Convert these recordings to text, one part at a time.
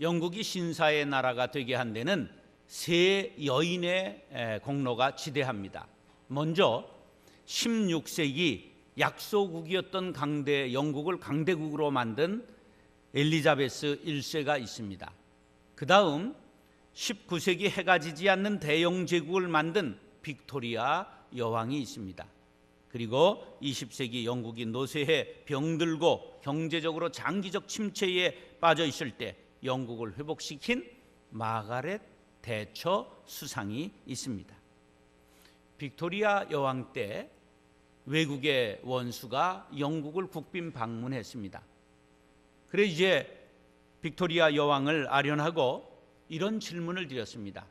영국이 신사의 나라가 되게 한 데는 세 여인의 공로가 지대합니다. 먼저 16세기 약소국이었던 영국을 강대국으로 만든 엘리자베스 1세가 있습니다. 그 다음 19세기 해가 지지 않는 대영 제국을 만든 빅토리아 여왕이 있습니다. 그리고 20세기 영국이 노쇠해 병들고 경제적으로 장기적 침체에 빠져 있을 때 영국을 회복시킨 마가렛 대처 수상이 있습니다. 빅토리아 여왕 때 외국의 원수가 영국을 국빈 방문했습니다. 그래 이제 빅토리아 여왕을 아련하고 이런 질문을 드렸습니다.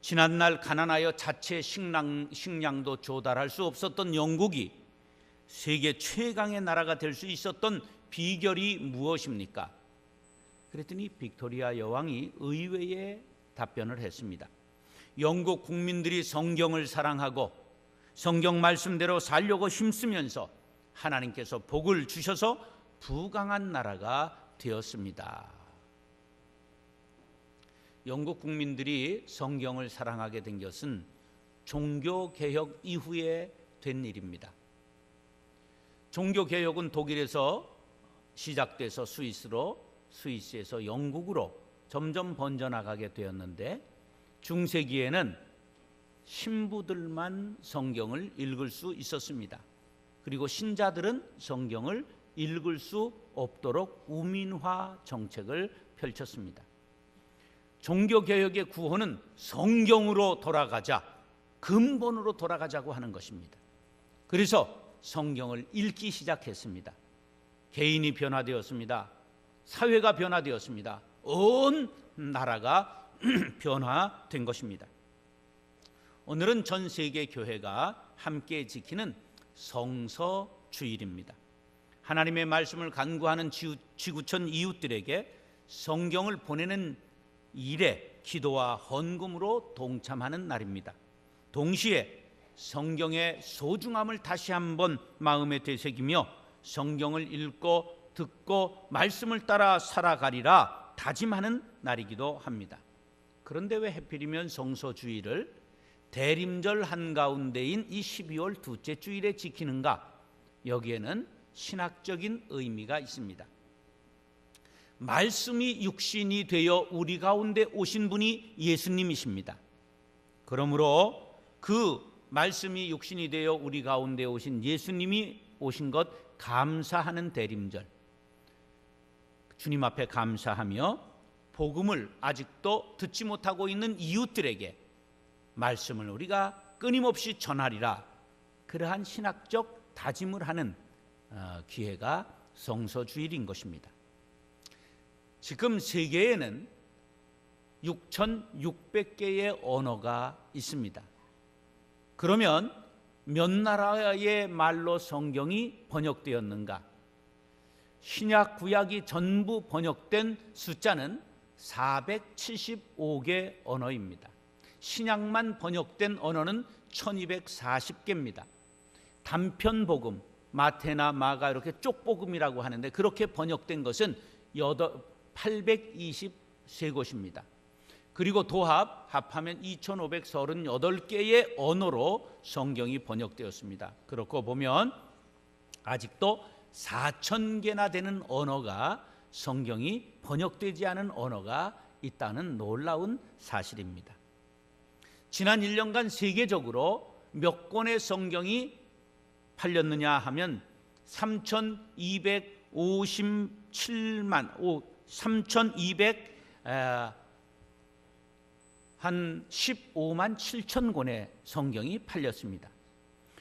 지난날 가난하여 자체 식량도 조달할 수 없었던 영국이 세계 최강의 나라가 될 수 있었던 비결이 무엇입니까? 그랬더니 빅토리아 여왕이 의외의 답변을 했습니다. 영국 국민들이 성경을 사랑하고 성경 말씀대로 살려고 힘쓰면서 하나님께서 복을 주셔서 부강한 나라가 되었습니다. 영국 국민들이 성경을 사랑하게 된 것은 종교개혁 이후에 된 일입니다. 종교개혁은 독일에서 시작돼서 스위스에서 영국으로 점점 번져나가게 되었는데 중세기에는 신부들만 성경을 읽을 수 있었습니다. 그리고 신자들은 성경을 읽을 수 없도록 우민화 정책을 펼쳤습니다. 종교개혁의 구호는 성경으로 돌아가자, 근본으로 돌아가자고 하는 것입니다. 그래서 성경을 읽기 시작했습니다. 개인이 변화되었습니다. 사회가 변화되었습니다. 온 나라가 변화된 것입니다. 오늘은 전 세계 교회가 함께 지키는 성서주일입니다. 하나님의 말씀을 간구하는 지구촌 이웃들에게 성경을 보내는 일에 기도와 헌금으로 동참하는 날입니다. 동시에 성경의 소중함을 다시 한번 마음에 되새기며 성경을 읽고 듣고 말씀을 따라 살아가리라 다짐하는 날이기도 합니다. 그런데 왜 하필이면 성서주일을 대림절 한가운데인 이 12월 둘째 주일에 지키는가? 여기에는 신학적인 의미가 있습니다. 말씀이 육신이 되어 우리 가운데 오신 분이 예수님이십니다. 그러므로 그 말씀이 육신이 되어 우리 가운데 오신 예수님이 오신 것 감사하는 대림절, 주님 앞에 감사하며 복음을 아직도 듣지 못하고 있는 이웃들에게 말씀을 우리가 끊임없이 전하리라, 그러한 신학적 다짐을 하는 기회가 성서주일인 것입니다. 지금 세계에는 6,600개의 언어가 있습니다. 그러면 몇 나라의 말로 성경이 번역되었는가? 신약 구약이 전부 번역된 숫자는 475개 언어입니다. 신약만 번역된 언어는 1240개입니다. 단편복음, 마태나 마가 이렇게 쪽복음이라고 하는데 그렇게 번역된 것은 823곳입니다. 그리고 합하면 2538개의 언어로 성경이 번역되었습니다. 그렇고 보면 아직도 4,000개나 되는 언어가, 성경이 번역되지 않은 언어가 있다는 놀라운 사실입니다. 지난 1년간 세계적으로 몇 권의 성경이 팔렸느냐 하면 15만 7천 권의 성경이 팔렸습니다.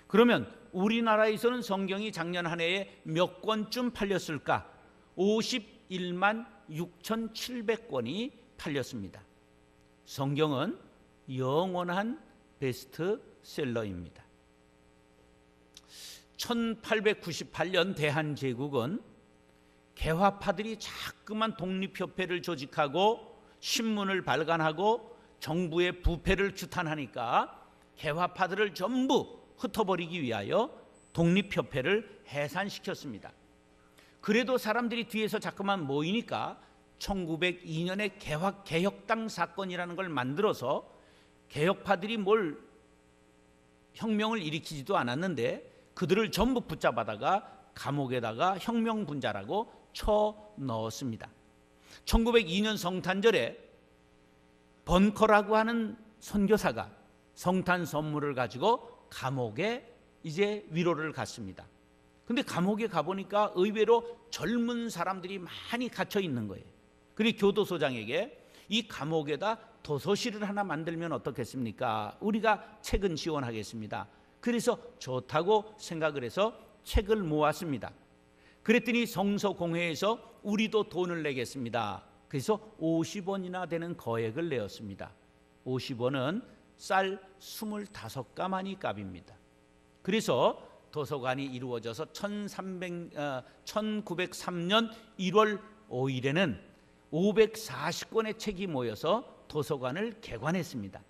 그러면 우리나라에서는 성경이 작년 한 해에 몇 권쯤 팔렸을까? 51만 6,700권이 팔렸습니다. 성경은 영원한 베스트셀러입니다. 1898년 대한제국은 개화파들이 자꾸만 독립협회를 조직하고 신문을 발간하고 정부의 부패를 규탄하니까 개화파들을 전부 흩어버리기 위하여 독립협회를 해산시켰습니다. 그래도 사람들이 뒤에서 자꾸만 모이니까 1902년에 개혁당 사건이라는 걸 만들어서 개혁파들이 뭘 혁명을 일으키지도 않았는데 그들을 전부 붙잡아다가 감옥에다가 혁명분자라고 쳐 넣었습니다. 1902년 성탄절에 번커라고 하는 선교사가 성탄 선물을 가지고 감옥에 이제 위로를 갔습니다. 근데 감옥에 가보니까 의외로 젊은 사람들이 많이 갇혀 있는 거예요. 그리고 교도소장에게 이 감옥에다 도서실을 하나 만들면 어떻겠습니까? 우리가 책은 지원하겠습니다. 그래서 좋다고 생각을 해서 책을 모았습니다. 그랬더니 성서공회에서 우리도 돈을 내겠습니다. 그래서 50원이나 되는 거액을 내었습니다. 50원은 쌀 25가마니 값입니다. 그래서 도서관이 이루어져서 1903년 1월 5일에는 540권의 책이 모여서 도서관을 개관했습니다.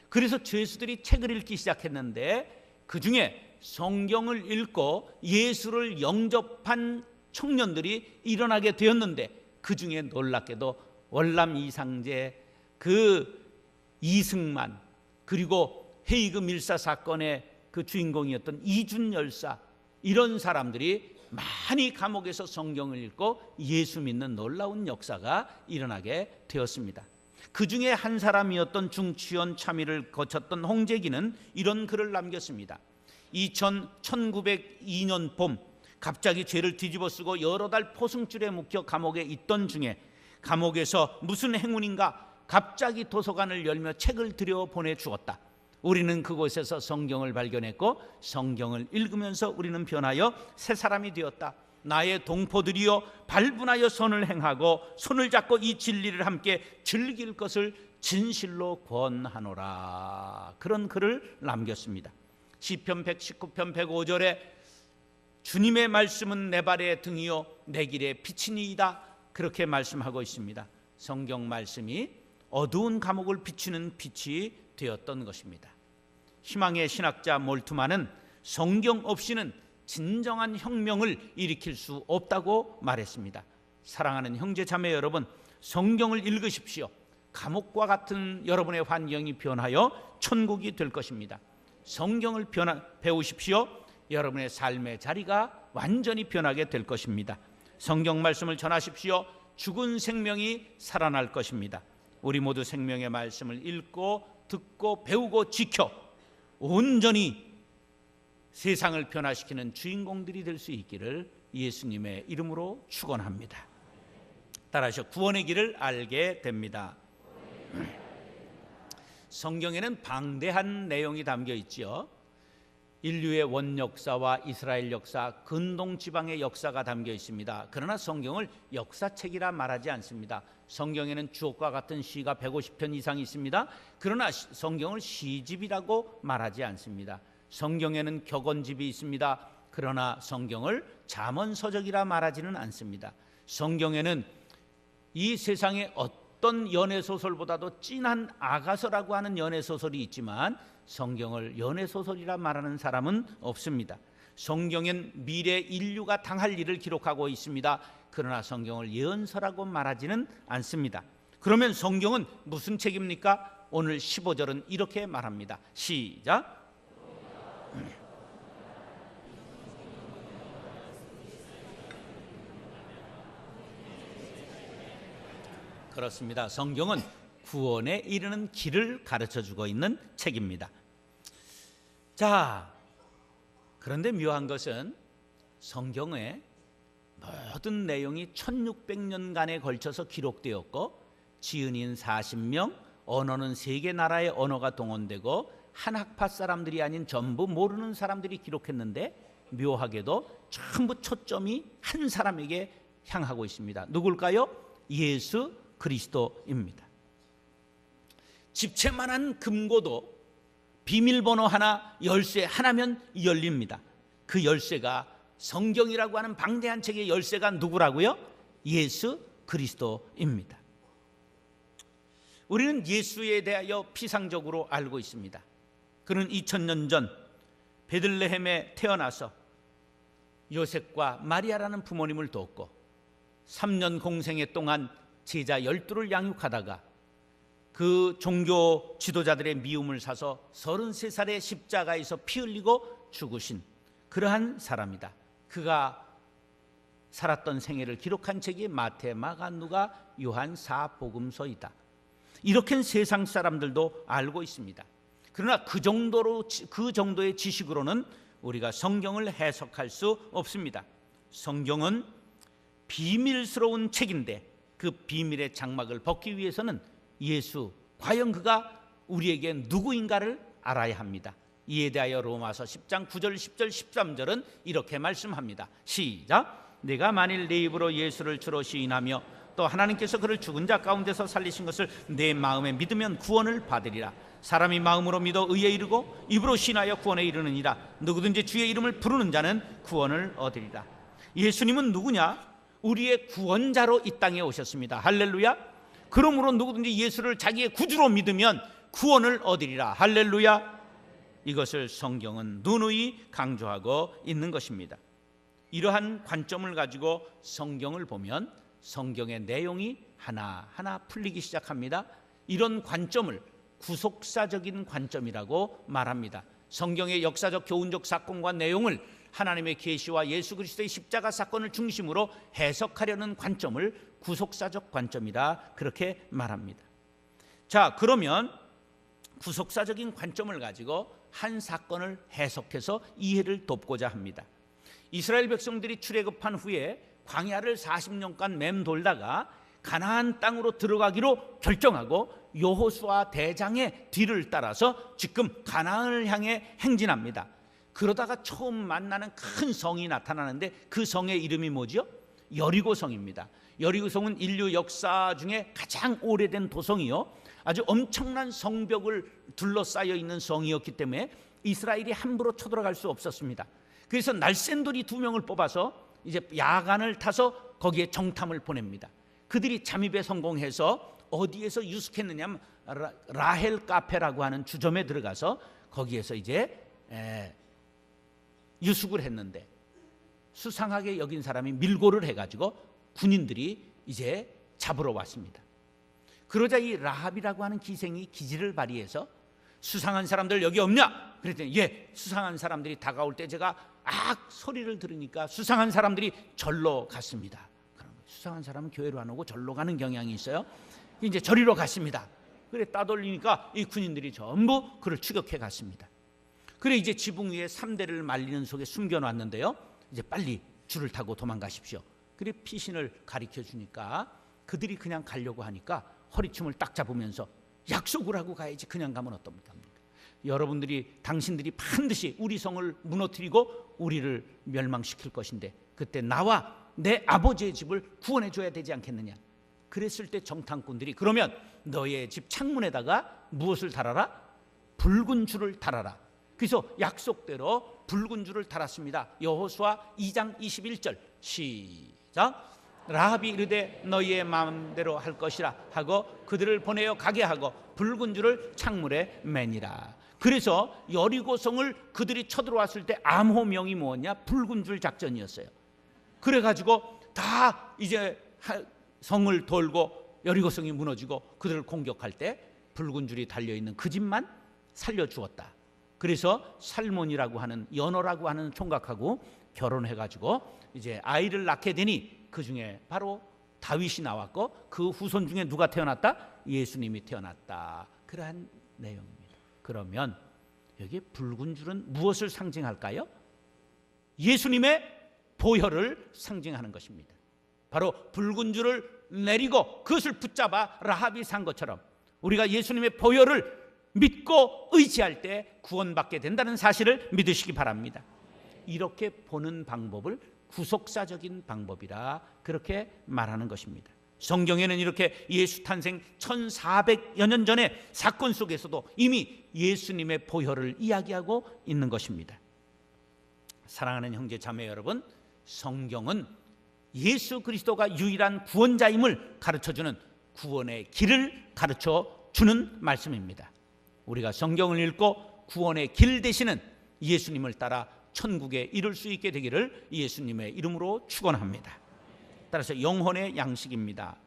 그래서 죄수들이 책을 읽기 시작했는데 그 중에 성경을 읽고 예수를 영접한 청년들이 일어나게 되었는데 그 중에 놀랍게도 월남 이상제, 그 이승만, 그리고 헤이그 밀사 사건의 그 주인공이었던 이준 열사, 이런 사람들이 많이 감옥에서 성경을 읽고 예수 믿는 놀라운 역사가 일어나게 되었습니다. 그 중에 한 사람이었던 중취원 참의를 거쳤던 홍재기는 이런 글을 남겼습니다. 1902년 봄 갑자기 죄를 뒤집어쓰고 여러 달 포승줄에 묶여 감옥에 있던 중에 감옥에서 무슨 행운인가 갑자기 도서관을 열며 책을 들여보내주었다. 우리는 그곳에서 성경을 발견했고 성경을 읽으면서 우리는 변하여 새 사람이 되었다. 나의 동포들이여 발분하여 선을 행하고 손을 잡고 이 진리를 함께 즐길 것을 진실로 권하노라. 그런 글을 남겼습니다. 시편 119편 105절에 주님의 말씀은 내 발의 등이요 내 길의 빛이니이다, 그렇게 말씀하고 있습니다. 성경 말씀이 어두운 감옥을 비추는 빛이 되었던 것입니다. 희망의 신학자 몰트만은 성경 없이는 진정한 혁명을 일으킬 수 없다고 말했습니다. 사랑하는 형제 자매 여러분, 성경을 읽으십시오. 감옥과 같은 여러분의 환경이 변하여 천국이 될 것입니다. 성경을 배우십시오. 여러분의 삶의 자리가 완전히 변하게 될 것입니다. 성경 말씀을 전하십시오. 죽은 생명이 살아날 것입니다. 우리 모두 생명의 말씀을 읽고 듣고 배우고 지켜 온전히 세상을 변화시키는 주인공들이 될 수 있기를 예수님의 이름으로 축원합니다. 따라서 구원의 길을 알게 됩니다. 성경에는 방대한 내용이 담겨 있지요. 인류의 원역사와 이스라엘 역사, 근동 지방의 역사가 담겨 있습니다. 그러나 성경을 역사책이라 말하지 않습니다. 성경에는 주옥과 같은 시가 150편 이상 있습니다. 그러나 성경을 시집이라고 말하지 않습니다. 성경에는 격언집이 있습니다. 그러나 성경을 잠언서적이라 말하지는 않습니다. 성경에는 이 세상에 어떤 연애소설보다도 진한 아가서라고 하는 연애소설이 있지만 성경을 연애소설이라 말하는 사람은 없습니다. 성경엔 미래 인류가 당할 일을 기록하고 있습니다. 그러나 성경을 예언서라고 말하지는 않습니다. 그러면 성경은 무슨 책입니까? 오늘 15절은 이렇게 말합니다. 시작. 그렇습니다. 성경은 구원에 이르는 길을 가르쳐주고 있는 책입니다. 자, 그런데 묘한 것은 성경의 모든 내용이 1600년간에 걸쳐서 기록되었고 지은인 40명, 언어는 3개 나라의 언어가 동원되고 한 학파 사람들이 아닌 전부 모르는 사람들이 기록했는데 묘하게도 전부 초점이 한 사람에게 향하고 있습니다. 누굴까요? 예수 그리스도입니다. 집채만한 금고도 비밀번호 하나, 열쇠 하나면 열립니다. 그 열쇠가 성경이라고 하는 방대한 책의 열쇠가 누구라고요? 예수 그리스도입니다. 우리는 예수에 대하여 피상적으로 알고 있습니다. 그는 2000년 전 베들레헴에 태어나서 요셉과 마리아라는 부모님을 뒀고 3년 공생애 동안 제자 12를 양육하다가 그 종교 지도자들의 미움을 사서 33살의 십자가에서 피 흘리고 죽으신 그러한 사람이다. 그가 살았던 생애를 기록한 책이 마태, 마가, 누가, 요한 사복음서이다. 이렇게 세상 사람들도 알고 있습니다. 그러나 그 정도의 지식으로는 우리가 성경을 해석할 수 없습니다. 성경은 비밀스러운 책인데 그 비밀의 장막을 벗기 위해서는 예수, 과연 그가 우리에게 누구인가를 알아야 합니다. 이에 대하여 로마서 10장 9절, 10절, 13절은 이렇게 말씀합니다. 시작. 내가 만일 내 입으로 예수를 주로 시인하며 또 하나님께서 그를 죽은 자 가운데서 살리신 것을 내 마음에 믿으면 구원을 받으리라. 사람이 마음으로 믿어 의에 이르고 입으로 시인하여 구원에 이르느니라. 누구든지 주의 이름을 부르는 자는 구원을 얻으리라. 예수님은 누구냐? 우리의 구원자로 이 땅에 오셨습니다. 할렐루야. 그러므로 누구든지 예수를 자기의 구주로 믿으면 구원을 얻으리라. 할렐루야. 이것을 성경은 누누이 강조하고 있는 것입니다. 이러한 관점을 가지고 성경을 보면 성경의 내용이 하나하나 풀리기 시작합니다. 이런 관점을 구속사적인 관점이라고 말합니다. 성경의 역사적 교훈적 사건과 내용을 하나님의 계시와 예수 그리스도의 십자가 사건을 중심으로 해석하려는 관점을 구속사적 관점이라 그렇게 말합니다. 자, 그러면 구속사적인 관점을 가지고 한 사건을 해석해서 이해를 돕고자 합니다. 이스라엘 백성들이 출애굽한 후에 광야를 40년간 맴돌다가 가나안 땅으로 들어가기로 결정하고 여호수아 대장의 뒤를 따라서 지금 가나안을 향해 행진합니다. 그러다가 처음 만나는 큰 성이 나타나는데 그 성의 이름이 뭐죠? 여리고성입니다. 여리고성은 인류 역사 중에 가장 오래된 도성이요, 아주 엄청난 성벽을 둘러싸여 있는 성이었기 때문에 이스라엘이 함부로 쳐들어갈 수 없었습니다. 그래서 날쌘돌이 2명을 뽑아서 이제 야간을 타서 거기에 정탐을 보냅니다. 그들이 잠입에 성공해서 어디에서 유숙했느냐면 라헬 카페라고 하는 주점에 들어가서 거기에서 이제 유숙을 했는데 수상하게 여긴 사람이 밀고를 해가지고 군인들이 이제 잡으러 왔습니다. 그러자 이 라합이라고 하는 기생이 기지를 발휘해서 수상한 사람들 여기 없냐? 그랬더니 예, 수상한 사람들이 다가올 때 제가 소리를 들으니까 수상한 사람들이 절로 갔습니다. 수상한 사람은 교회로 안 오고 절로 가는 경향이 있어요. 이제 저리로 갔습니다. 그래 따돌리니까 이 군인들이 전부 그를 추격해 갔습니다. 그래 이제 지붕 위에 3대를 말리는 속에 숨겨놨는데요, 이제 빨리 줄을 타고 도망가십시오. 그래 피신을 가리켜 주니까 그들이 그냥 가려고 하니까 허리춤을 딱 잡으면서 약속을 하고 가야지 그냥 가면 어떻습니까? 여러분들이 당신들이 반드시 우리 성을 무너뜨리고 우리를 멸망시킬 것인데 그때 나와 내 아버지의 집을 구원해 줘야 되지 않겠느냐. 그랬을 때 정탐꾼들이 그러면 너의 집 창문에다가 무엇을 달아라? 붉은 줄을 달아라. 그래서 약속대로 붉은 줄을 달았습니다. 여호수아 2장 21절 시작. 라합이 이르되 너희의 마음대로 할 것이라 하고 그들을 보내어 가게 하고 붉은 줄을 창문에 매니라. 그래서 여리고성을 그들이 쳐들어왔을 때 암호명이 뭐였냐? 붉은 줄 작전이었어요. 그래가지고 다 이제 성을 돌고 여리고성이 무너지고 그들을 공격할 때 붉은 줄이 달려있는 그 집만 살려주었다. 그래서 살몬이라고 하는 연호라고 하는 총각하고 결혼해가지고 이제 아이를 낳게 되니 그 중에 바로 다윗이 나왔고 그 후손 중에 누가 태어났다? 예수님이 태어났다. 그러한 내용입니다. 그러면 여기 붉은 줄은 무엇을 상징할까요? 예수님의 보혈을 상징하는 것입니다. 바로 붉은 줄을 내리고 그것을 붙잡아 라합이 산 것처럼 우리가 예수님의 보혈을 믿고 의지할 때 구원받게 된다는 사실을 믿으시기 바랍니다. 이렇게 보는 방법을 구속사적인 방법이라 그렇게 말하는 것입니다. 성경에는 이렇게 예수 탄생 1400여 년 전의 사건 속에서도 이미 예수님의 보혈을 이야기하고 있는 것입니다. 사랑하는 형제 자매 여러분, 성경은 예수 그리스도가 유일한 구원자임을 가르쳐주는 구원의 길을 가르쳐주는 말씀입니다. 우리가 성경을 읽고 구원의 길 되시는 예수님을 따라 천국에 이룰 수 있게 되기를 예수님의 이름으로 축원합니다. 따라서 영혼의 양식입니다.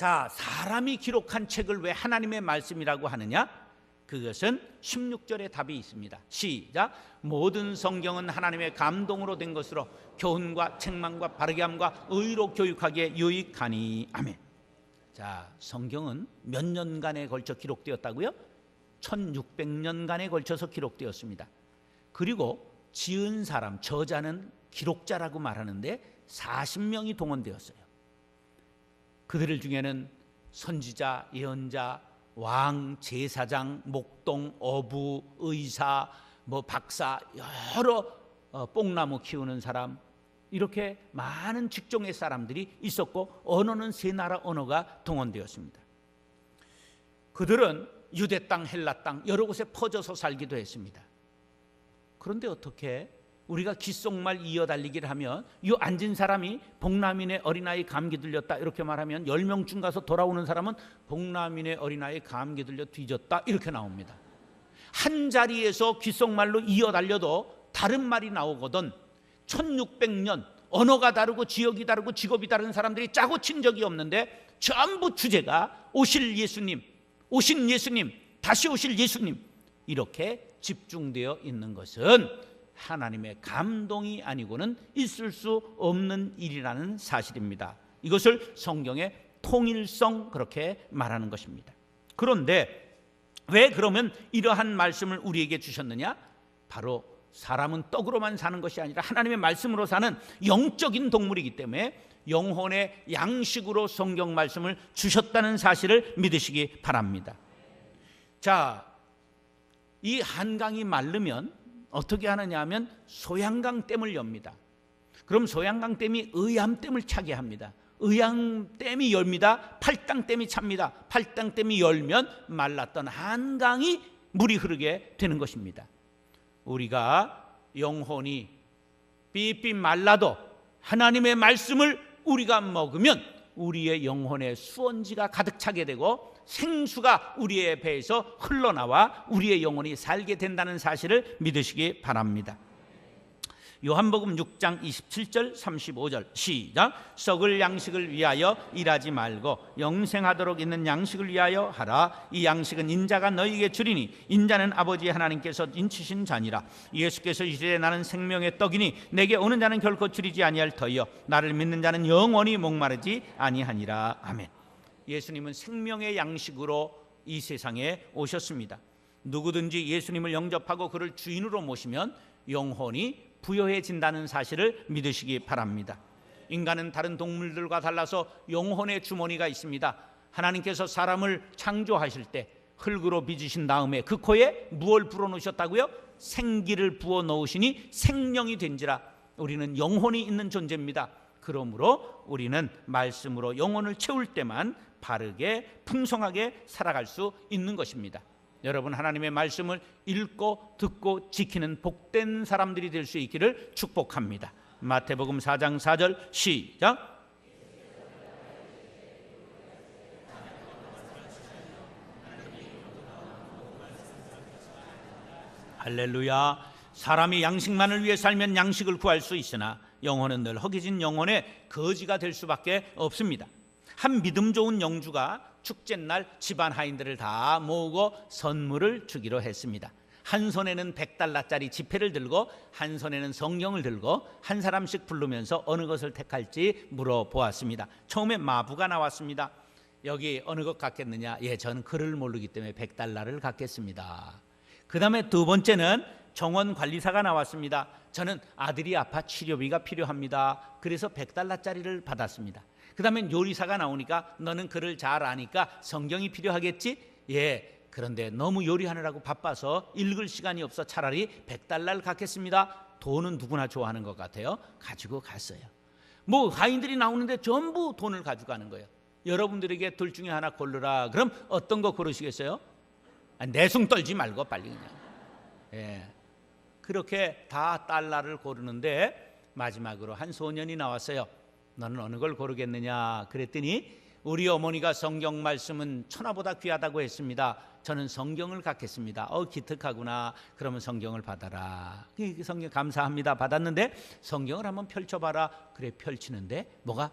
자, 사람이 기록한 책을 왜 하나님의 말씀이라고 하느냐? 그것은 16절에 답이 있습니다. 시작. 모든 성경은 하나님의 감동으로 된 것으로 교훈과 책망과 바르게 함과 의로 교육하기에 유익하니. 아멘. 자, 성경은 몇 년간에 걸쳐 기록되었다고요? 1600년간에 걸쳐서 기록되었습니다. 그리고 지은 사람, 저자는 기록자라고 말하는데 40명이 동원되었어요. 그들 중에는 선지자, 예언자, 왕, 제사장, 목동, 어부, 의사, 박사, 여러 뽕나무 키우는 사람, 이렇게 많은 직종의 사람들이 있었고 언어는 세 나라 언어가 동원되었습니다. 그들은 유대 땅, 헬라 땅 여러 곳에 퍼져서 살기도 했습니다. 그런데 어떻게 우리가 귓속말 이어달리기를 하면 이 앉은 사람이 복남인의 어린아이 감기 들렸다 이렇게 말하면 10명 중 가서 돌아오는 사람은 복남인의 어린아이 감기 들려 뒤졌다 이렇게 나옵니다. 한 자리에서 귓속말로 이어달려도 다른 말이 나오거든 1600년 언어가 다르고 지역이 다르고 직업이 다른 사람들이 짜고 친 적이 없는데 전부 주제가 오실 예수님, 오신 예수님, 다시 오실 예수님 이렇게 집중되어 있는 것은 하나님의 감동이 아니고는 있을 수 없는 일이라는 사실입니다. 이것을 성경의 통일성 그렇게 말하는 것입니다. 그런데 왜 그러면 이러한 말씀을 우리에게 주셨느냐? 바로 사람은 떡으로만 사는 것이 아니라 하나님의 말씀으로 사는 영적인 동물이기 때문에 영혼의 양식으로 성경 말씀을 주셨다는 사실을 믿으시기 바랍니다. 자, 이 한강이 마르면 어떻게 하느냐 하면 소양강댐을 엽니다. 그럼 소양강댐이 의암댐을 차게 합니다. 의암댐이 열립니다. 팔당댐이 찹니다. 팔당댐이 열면 말랐던 한강이 물이 흐르게 되는 것입니다. 우리가 영혼이 삐삐 말라도 하나님의 말씀을 우리가 먹으면 우리의 영혼의 수원지가 가득 차게 되고 생수가 우리의 배에서 흘러나와 우리의 영혼이 살게 된다는 사실을 믿으시기 바랍니다. 요한복음 6장 27절 35절 시작. 썩을 양식을 위하여 일하지 말고 영생하도록 있는 양식을 위하여 하라. 이 양식은 인자가 너희에게 주리니 인자는 아버지 하나님께서 인치신 자니라. 예수께서 이르시되 나는 생명의 떡이니 내게 오는 자는 결코 줄이지 아니할 터이요 나를 믿는 자는 영원히 목마르지 아니하니라. 아멘. 예수님은 생명의 양식으로 이 세상에 오셨습니다. 누구든지 예수님을 영접하고 그를 주인으로 모시면 영혼이 부여해진다는 사실을 믿으시기 바랍니다. 인간은 다른 동물들과 달라서 영혼의 주머니가 있습니다. 하나님께서 사람을 창조하실 때 흙으로 빚으신 다음에 그 코에 무엇을 불어넣으셨다고요? 생기를 부어 넣으시니 생명이 된지라. 우리는 영혼이 있는 존재입니다. 그러므로 우리는 말씀으로 영혼을 채울 때만 바르게 풍성하게 살아갈 수 있는 것입니다. 여러분, 하나님의 말씀을 읽고 듣고 지키는 복된 사람들이 될 수 있기를 축복합니다. 마태복음 4장 4절 시작. 할렐루야. 사람이 양식만을 위해 살면 양식을 구할 수 있으나 영혼은 늘 허기진 영혼의 거지가 될 수밖에 없습니다. 한 믿음 좋은 영주가 축제날 집안 하인들을 다 모으고 선물을 주기로 했습니다. 한 손에는 100달러짜리 지폐를 들고 한 손에는 성경을 들고 한 사람씩 부르면서 어느 것을 택할지 물어보았습니다. 처음에 마부가 나왔습니다. 여기 어느 것 갖겠느냐? 예, 저는 글을 모르기 때문에 100달러를 갖겠습니다. 그 다음에 두 번째는 정원 관리사가 나왔습니다. 저는 아들이 아파 치료비가 필요합니다. 그래서 100달러짜리를 받았습니다. 그 다음에 요리사가 나오니까 너는 글을 잘 아니까 성경이 필요하겠지? 예, 그런데 너무 요리하느라고 바빠서 읽을 시간이 없어 차라리 100달러를 갖겠습니다. 돈은 누구나 좋아하는 것 같아요. 가지고 갔어요. 하인들이 나오는데 전부 돈을 가져가는 거예요. 여러분들에게 둘 중에 하나 고르라. 그럼 어떤 거 고르시겠어요? 내숭 떨지 말고 빨리 그냥. 예, 그렇게 다 달러를 고르는데 마지막으로 한 소년이 나왔어요. 너는 어느 걸 고르겠느냐? 그랬더니 우리 어머니가 성경 말씀은 천하보다 귀하다고 했습니다. 저는 성경을 갖겠습니다. 기특하구나. 그러면 성경을 받아라. 성경 감사합니다. 받았는데 성경을 한번 펼쳐봐라. 그래, 펼치는데 뭐가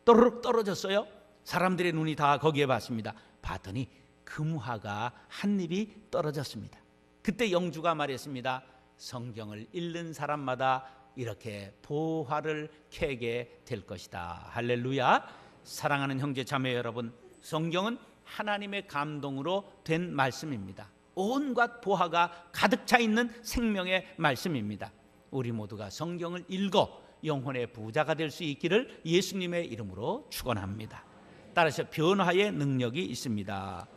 또르륵 떨어졌어요. 사람들의 눈이 다 거기에 봤습니다. 봤더니 금화가 한 입이 떨어졌습니다. 그때 영주가 말했습니다. 성경을 읽는 사람마다 이렇게 보화를 캐게 될 것이다. 할렐루야. 사랑하는 형제 자매 여러분, 성경은 하나님의 감동으로 된 말씀입니다. 온갖 보화가 가득 차 있는 생명의 말씀입니다. 우리 모두가 성경을 읽어 영혼의 부자가 될 수 있기를 예수님의 이름으로 축원합니다. 따라서 변화의 능력이 있습니다.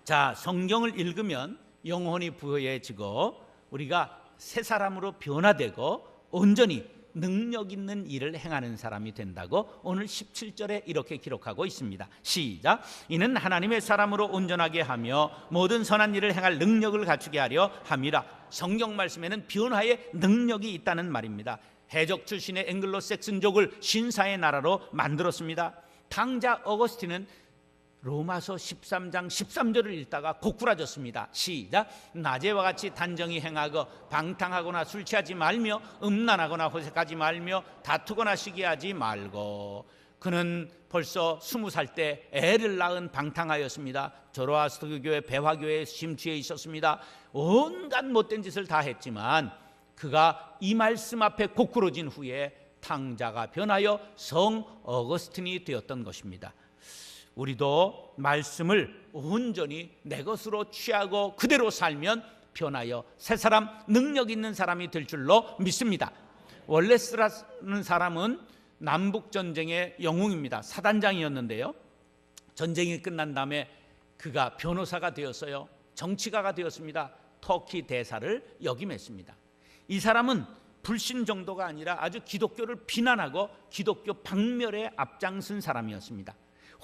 자, 성경을 읽으면 영혼이 부여해지고 우리가 새 사람으로 변화되고 온전히 능력 있는 일을 행하는 사람이 된다고 오늘 17절에 이렇게 기록하고 있습니다. 시작. 이는 하나님의 사람으로 온전하게 하며 모든 선한 일을 행할 능력을 갖추게 하려 함이라. 성경 말씀에는 변화의 능력이 있다는 말입니다. 해적 출신의 앵글로색슨족을 신사의 나라로 만들었습니다. 탕자 어거스틴은 로마서 13장 13절을 읽다가 고꾸라졌습니다. 시작. 낮에와 같이 단정히 행하고 방탕하거나 술 취하지 말며 음란하거나 호색하지 말며 다투거나 시기하지 말고. 그는 벌써 20살 때 애를 낳은 방탕하였습니다. 조로아스터 교회 배화교회에 심취해 있었습니다. 온갖 못된 짓을 다 했지만 그가 이 말씀 앞에 고꾸러진 후에 탕자가 변하여 성 어거스틴이 되었던 것입니다. 우리도 말씀을 온전히 내 것으로 취하고 그대로 살면 변하여 새 사람, 능력 있는 사람이 될 줄로 믿습니다. 월레스라는 사람은 남북전쟁의 영웅입니다. 사단장이었는데요, 전쟁이 끝난 다음에 그가 변호사가 되었어요. 정치가가 되었습니다. 터키 대사를 역임했습니다. 이 사람은 불신 정도가 아니라 아주 기독교를 비난하고 기독교 박멸에 앞장선 사람이었습니다.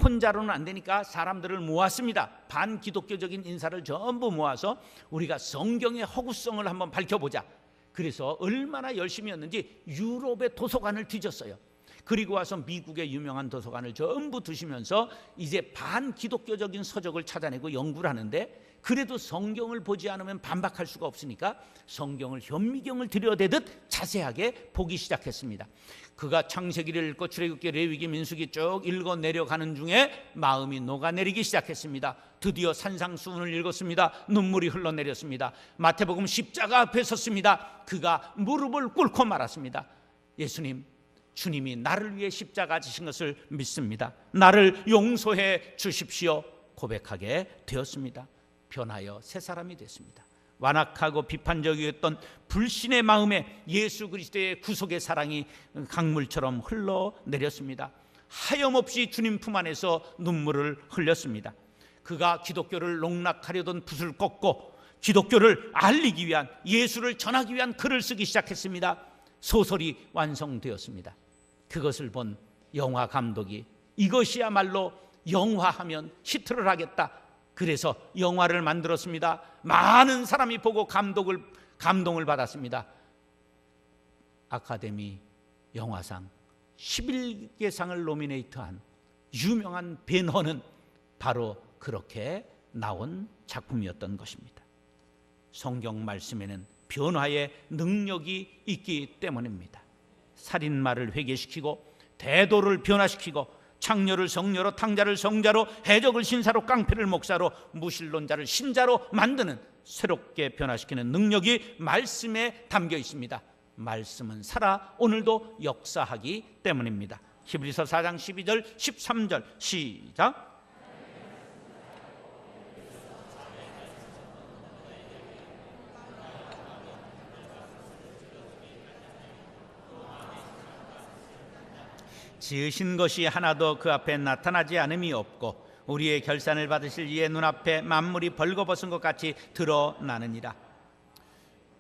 혼자로는 안 되니까 사람들을 모았습니다. 반기독교적인 인사를 전부 모아서 우리가 성경의 허구성을 한번 밝혀보자. 그래서 얼마나 열심히 했는지 유럽의 도서관을 뒤졌어요. 그리고 와서 미국의 유명한 도서관을 전부 두시면서 이제 반기독교적인 서적을 찾아내고 연구를 하는데, 그래도 성경을 보지 않으면 반박할 수가 없으니까 성경을 현미경을 들여대듯 자세하게 보기 시작했습니다. 그가 창세기를 읽고 출애굽기, 레위기, 민수기 쭉 읽어 내려가는 중에 마음이 녹아내리기 시작했습니다. 드디어 산상수훈을 읽었습니다. 눈물이 흘러내렸습니다. 마태복음 십자가 앞에 섰습니다. 그가 무릎을 꿇고 말았습니다. 예수님, 주님이 나를 위해 십자가 지신 것을 믿습니다. 나를 용서해 주십시오. 고백하게 되었습니다. 변하여 새 사람이 됐습니다. 완악하고 비판적이었던 불신의 마음에 예수 그리스도의 구속의 사랑이 강물처럼 흘러내렸습니다. 하염없이 주님 품 안에서 눈물을 흘렸습니다. 그가 기독교를 농락하려던 붓을 꺾고 기독교를 알리기 위한, 예수를 전하기 위한 글을 쓰기 시작했습니다. 소설이 완성되었습니다. 그것을 본 영화 감독이 이것이야말로 영화하면 히트를 하겠다. 그래서 영화를 만들었습니다. 많은 사람이 보고 감동을 받았습니다. 아카데미 영화상 11개 상을 노미네이트한 유명한 벤허는 바로 그렇게 나온 작품이었던 것입니다. 성경 말씀에는 변화의 능력이 있기 때문입니다. 살인마를 회개시키고 대도를 변화시키고 창녀를 성녀로, 탕자를 성자로, 해적을 신사로, 깡패를 목사로, 무신론자를 신자로 만드는, 새롭게 변화시키는 능력이 말씀에 담겨 있습니다. 말씀은 살아 오늘도 역사하기 때문입니다. 히브리서 4장 12절 13절 시작. 지으신 것이 하나도 그 앞에 나타나지 않음이 없고 우리의 결산을 받으실 이의 눈앞에 만물이 벌거벗은 것 같이 드러나느니라.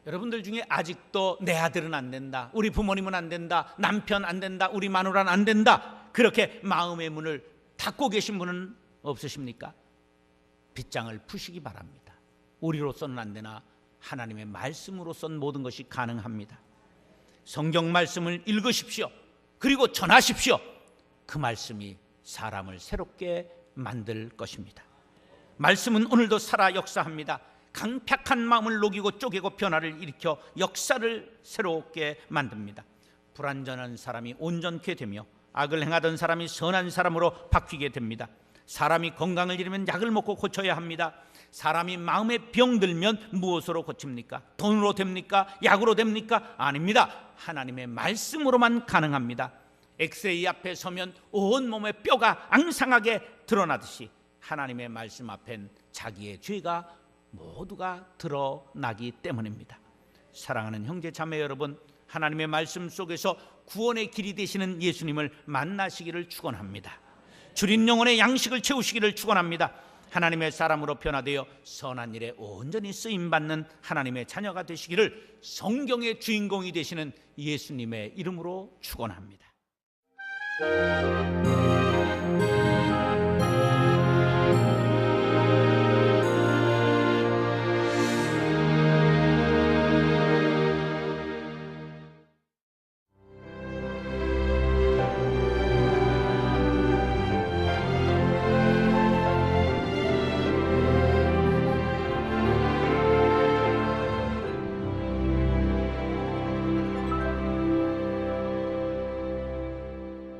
여러분들 중에 아직도 내 아들은 안 된다, 우리 부모님은 안 된다, 남편 안 된다, 우리 마누라는 안 된다, 그렇게 마음의 문을 닫고 계신 분은 없으십니까? 빗장을 푸시기 바랍니다. 우리로서는 안 되나 하나님의 말씀으로서는 모든 것이 가능합니다. 성경 말씀을 읽으십시오. 그리고 전하십시오. 그 말씀이 사람을 새롭게 만들 것입니다. 말씀은 오늘도 살아 역사합니다. 강팍한 마음을 녹이고 쪼개고 변화를 일으켜 역사를 새롭게 만듭니다. 불완전한 사람이 온전케 되며 악을 행하던 사람이 선한 사람으로 바뀌게 됩니다. 사람이 건강을 잃으면 약을 먹고 고쳐야 합니다. 사람이 마음에 병들면 무엇으로 고칩니까? 돈으로 됩니까? 약으로 됩니까? 아닙니다. 하나님의 말씀으로만 가능합니다. 엑스레이 앞에 서면 온몸의 뼈가 앙상하게 드러나듯이 하나님의 말씀 앞엔 자기의 죄가 모두가 드러나기 때문입니다. 사랑하는 형제 자매 여러분, 하나님의 말씀 속에서 구원의 길이 되시는 예수님을 만나시기를 축원합니다. 줄인 영혼의 양식을 채우시기를 축원합니다. 하나님의 사람으로 변화되어 선한 일에 온전히 쓰임받는 하나님의 자녀가 되시기를 성경의 주인공이 되시는 예수님의 이름으로 축원합니다.